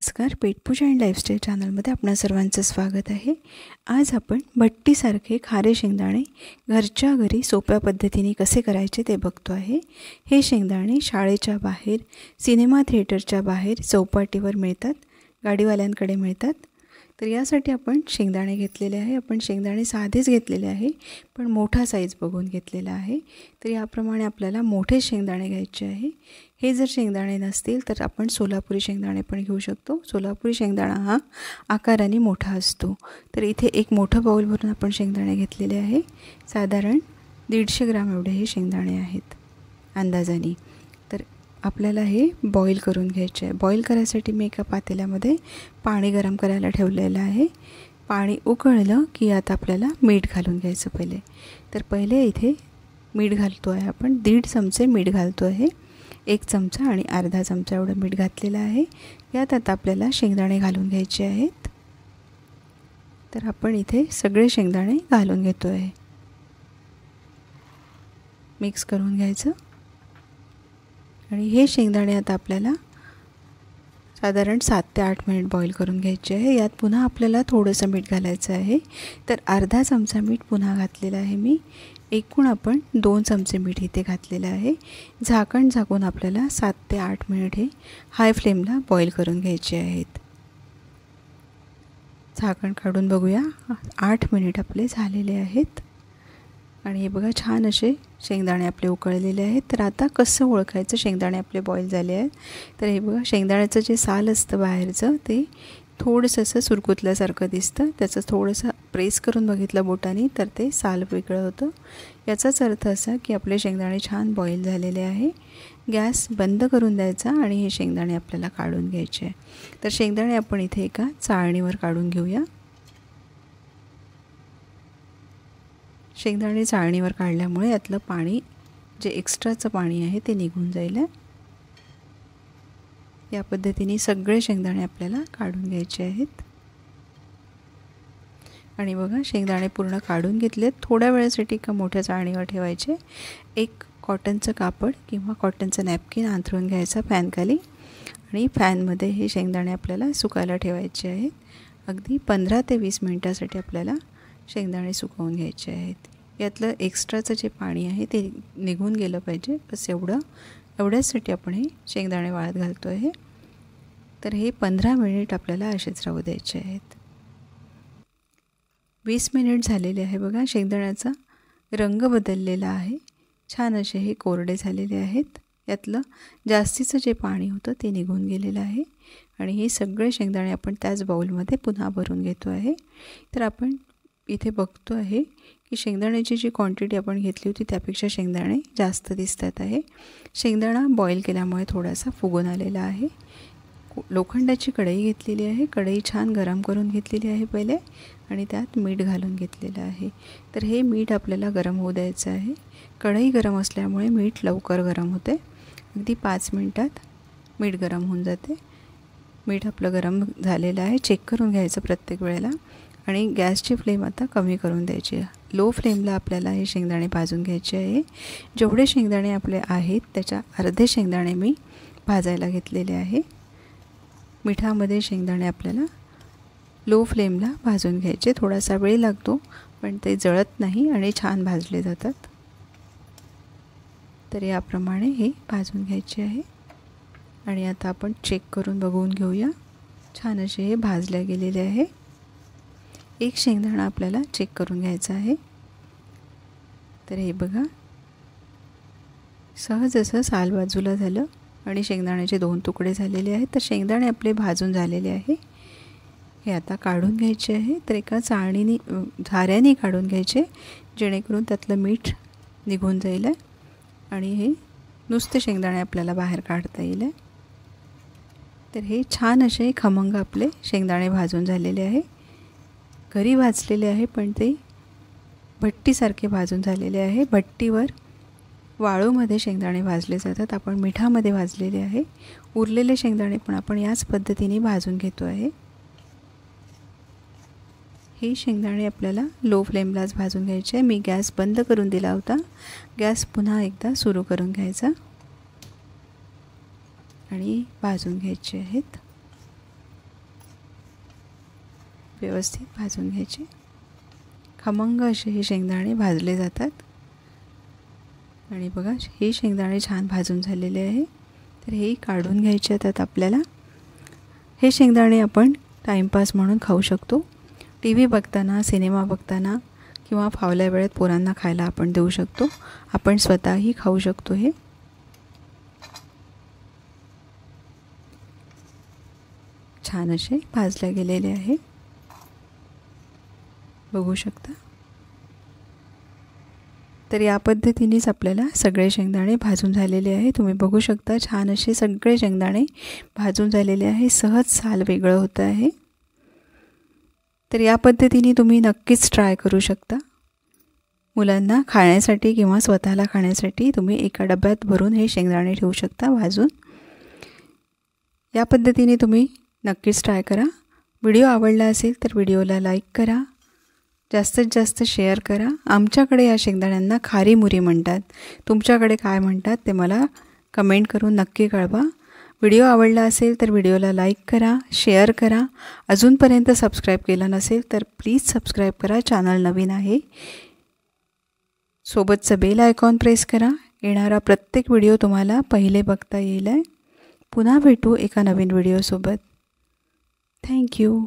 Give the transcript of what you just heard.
नमस्कार, पेटपूजा and lifestyle चॅनलमध्ये आपणा सर्वांचं स्वागत आहे। आज आपण भट्टीसारखे खारे शेंगदाणे घरच्या घरी सोप्या पद्धतीने कसे करायचे ते बघतो आहे। हे शेंगदाणे शाळेच्या बाहेर, सिनेमा थिएटरच्या बाहेर, चौपाटीवर मिळतात, गाडीवाल्यांकडे मिळतात। तर यासाठी आपण शेंगदाणे घेतलेले आहे। आपण शेंगदाणे साधेच घेतलेले आहे, पण मोठा साईज बघून घेतलेला आहे। तर याप्रमाणे आपल्याला मोठे शेंगदाणे घ्यायचे आहे। हे जर शेंगदाणे नसतील तर आपण सोलापुरी शेंगदाणे पण घेऊ शकतो। सोलापुरी शेंगदाणा हा आकाराने मोठा असतो। तर इथे एक मोठं बाउल भरून आपण शेंगदाणे घेतलेले आहे। साधारण 150 ग्राम एवढे हे शेंगदाणे आहेत अंदाजाने। तर आपल्याला हे बॉईल करून घ्यायचे आहे। बॉईल करायसाठी मी एका पातेल्यामध्ये पाणी गरम करायला ठेवलेलं आहे। पाणी उकळलं की आता आपल्याला मीठ घालून घ्यायचं पहिले। तर पहिले इथे मीठ घालतो आहे आपण, 1.5 चमचे मीठ घालतो आहे। 1 चमचा आणि अर्धा चमचा एवढं मीठ घातलेलं आहे। यात आता आपल्याला शेंगदाणे घालून घ्यायचे आहेत। तर आपण इथे सगळे शेंगदाणे घालून घेतो आहे। मिक्स करून घ्यायचं आणि हे शेंगदाणे आता आपल्याला साधारण 7 ते 8 मिनिट बॉईल करून घ्यायचे आहे। यात पुन्हा आपल्याला थोडंसं मीठ घालायचं आहे। तर अर्धा चमचा मीठ पुन्हा घातलेलं आहे मी। एकूण आपण 2 चमचे मीठ इथे घातलेलं आहे। झाकण झाकून आपल्याला 7 ते 8 मिनिट हे हाय फ्लेमला बॉईल करून घ्यायचे आहेत। झाकण काढून बघूया, 8 मिनिट आपले झालेले आहेत आणि हे बघा छान असे शेंगदाणे आपले उकळलेले आहेत। तर आता कसं ओळखायचं शेंगदाणे आपले बॉईल झाले आहेत? तर हे बघा, शेंगदाण्याचं जे साल असतं बाहेरचं ते थोडंसं असं सुरकुतल्यासारखं दिसतं। त्याचं थोडंसं प्रेस करून बघितलं बोटाने तर ते साल वेगळं होतं। याचाच अर्थ असा की आपले शेंगदाणे छान बॉईल झालेले आहे। गॅस बंद करून द्यायचा आणि हे शेंगदाणे आपल्याला काढून घ्यायचे आहे। तर शेंगदाणे आपण इथे एका चाळणीवर काढून घेऊया। शेंगदाणे चाळणीवर काढल्यामुळे यातलं पाणी, जे एक्स्ट्राचं पाणी आहे ते निघून जाईल। या पद्धतीने सगळे शेंगदाणे आपल्याला काढून घ्यायचे आहेत। आणि बघा, शेंगदाणे पूर्ण काढून घेतलेत। थोड्या वेळासाठी एका मोठ्या चाळणीवर ठेवायचे। एक कॉटनचं कापड किंवा कॉटनचं नॅपकिन अंथरून घ्यायचा फॅनखाली आणि फॅनमध्ये हे शेंगदाणे आपल्याला सुकायला ठेवायचे आहेत। अगदी 15 ते 20 मिनिटासाठी आपल्याला शेंगदाणे सुकवून घ्यायचे आहेत। यातलं एक्स्ट्राचं जे पाणी आहे ते निघून गेलं पाहिजे, बस एवढ्यासाठी आपण हे शेंगदाणे वाळत घालतो आहे। तर हे 15 मिनिट आपल्याला असेच राहू द्यायचे आहेत। 20 मिनिट झालेले आहे बघा, शेंगदाण्याचा रंग बदललेला आहे। छान असे हे कोरडे झालेले आहेत। यातलं जास्तीचं जे पाणी होतं ते निघून गेलेलं आहे आणि हे सगळे शेंगदाणे आपण त्याच बाउलमध्ये पुन्हा भरून घेतो आहे। तर आपण इथे बघतो आहे की शेंगदाण्याची जी क्वांटिटी आपण घेतली होती त्यापेक्षा शेंगदाणे जास्त दिसतात आहे। शेंगदाणा बॉईल केल्यामुळे थोडासा फुगून आलेला आहे। लोखंडाची कढई घेतलेली आहे। कढई छान गरम करून घेतलेली आहे पहिले आणि त्यात मीठ घालून घेतलेलं आहे। तर हे मीठ आपल्याला गरम होऊ द्यायचं आहे। कढई गरम असल्यामुळे मीठ लवकर गरम होते। अगदी 5 मिनिटात मीठ गरम होऊन जाते। मीठ आपलं गरम झालेलं आहे, चेक करून घ्यायचं प्रत्येक वेळेला आणि गॅसची फ्लेम आता कमी करून द्यायची। लो फ्लेमला आपल्याला हे शेंगदाणे भाजून घ्यायचे आहे। जेवढे शेंगदाणे आपले आहेत त्याच्या अर्धे शेंगदाणे मी भाजायला घेतलेले आहे। मिठामध्ये शेंगदाणे आपल्याला लो फ्लेमला भाजून घ्यायचे। थोडासा वेळ लागतो पण ते जळत नाही आणि छान भाजले जातात। तर याप्रमाणे हे भाजून घ्यायचे आहे आणि आता आपण चेक करून बघून घेऊया। छान असे हे भाजले गेलेले आहे। एक शेंगदाणा आपल्याला चेक करून घ्यायचा आहे। तर हे बघा, सहज असं साल बाजूला झालं आणि शेंगदाण्याचे 2 तुकडे झालेले आहेत। तर शेंगदाणे आपले भाजून झालेले आहे। हे आता काढून घ्यायचे आहे। तर एका चाळणीने, झाऱ्याने काढून घ्यायचे जेणेकरून त्यातलं मीठ निघून जाईल आणि हे नुसते शेंगदाणे आपल्याला बाहेर काढता येईल। तर हे छान असे खमंग आपले शेंगदाणे भाजून झालेले आहे। घरी भाजलेले आहे पण ते भट्टीसारखे भाजून झालेले आहे। भट्टीवर वाळूमध्ये शेंगदाणे भाजले जातात, आपण मिठामध्ये भाजलेले आहे। उरलेले शेंगदाणे पण आपण याच पद्धतीने भाजून घेतो आहे। हे शेंगदाणे आपल्याला लो फ्लेमलाच भाजून घ्यायचे आहे। मी गॅस बंद करून दिला होता, गॅस पुन्हा एकदा सुरू करून घ्यायचा आणि भाजून घ्यायचे आहेत। व्यवस्थित भाजून घ्यायचे. खमंग असे हे शेंगदाणे भाजले जातात. आणि बघा हे शेंगदाणे छान भाजून झालेले आहे. तर हे काढून घ्यायचे आहेत आपल्याला. हे शेंगदाणे आपण टाईमपास म्हणून खाऊ शकतो. टी व्ही बघताना, सिनेमा बघताना किंवा फावल्या वेळेत पोरांना खायला आपण देऊ शकतो. आपण स्वतःही खाऊ शकतो. हे छान असे भाजले गेलेले आहे, बघू शकता. तर या पद्धतीनेच आपल्याला सगळे शेंगदाणे भाजून झालेले आहे. तुम्ही बघू शकता छान असे सगळे शेंगदाणे भाजून झालेले आहे. सहज साल वेगळं होतं आहे. तर या पद्धतीने तुम्ही नक्कीच ट्राय करू शकता. मुलांना खाण्यासाठी किंवा स्वतःला खाण्यासाठी तुम्ही एका डब्यात भरून हे शेंगदाणे ठेवू शकता भाजून. या पद्धतीने तुम्ही नक्कीच ट्राय करा. व्हिडिओ आवडला असेल तर व्हिडिओला लाईक करा, जास्तीत जास्त शेअर करा. आमच्याकडे या शेंगदाण्यांना खारी मुरी म्हणतात. तुमच्याकडे काय म्हणतात ते मला कमेंट करून नक्की कळवा. व्हिडिओ आवडला असेल तर व्हिडिओला लाईक करा, शेअर करा. अजूनपर्यंत सबस्क्राईब केलं नसेल तर प्लीज सबस्क्राईब करा. चॅनल नवीन आहे. सोबतचं बेल आयकॉन प्रेस करा. येणारा प्रत्येक व्हिडिओ तुम्हाला पहिले बघता येईल. पुन्हा भेटू एका नवीन व्हिडिओसोबत. थँक्यू.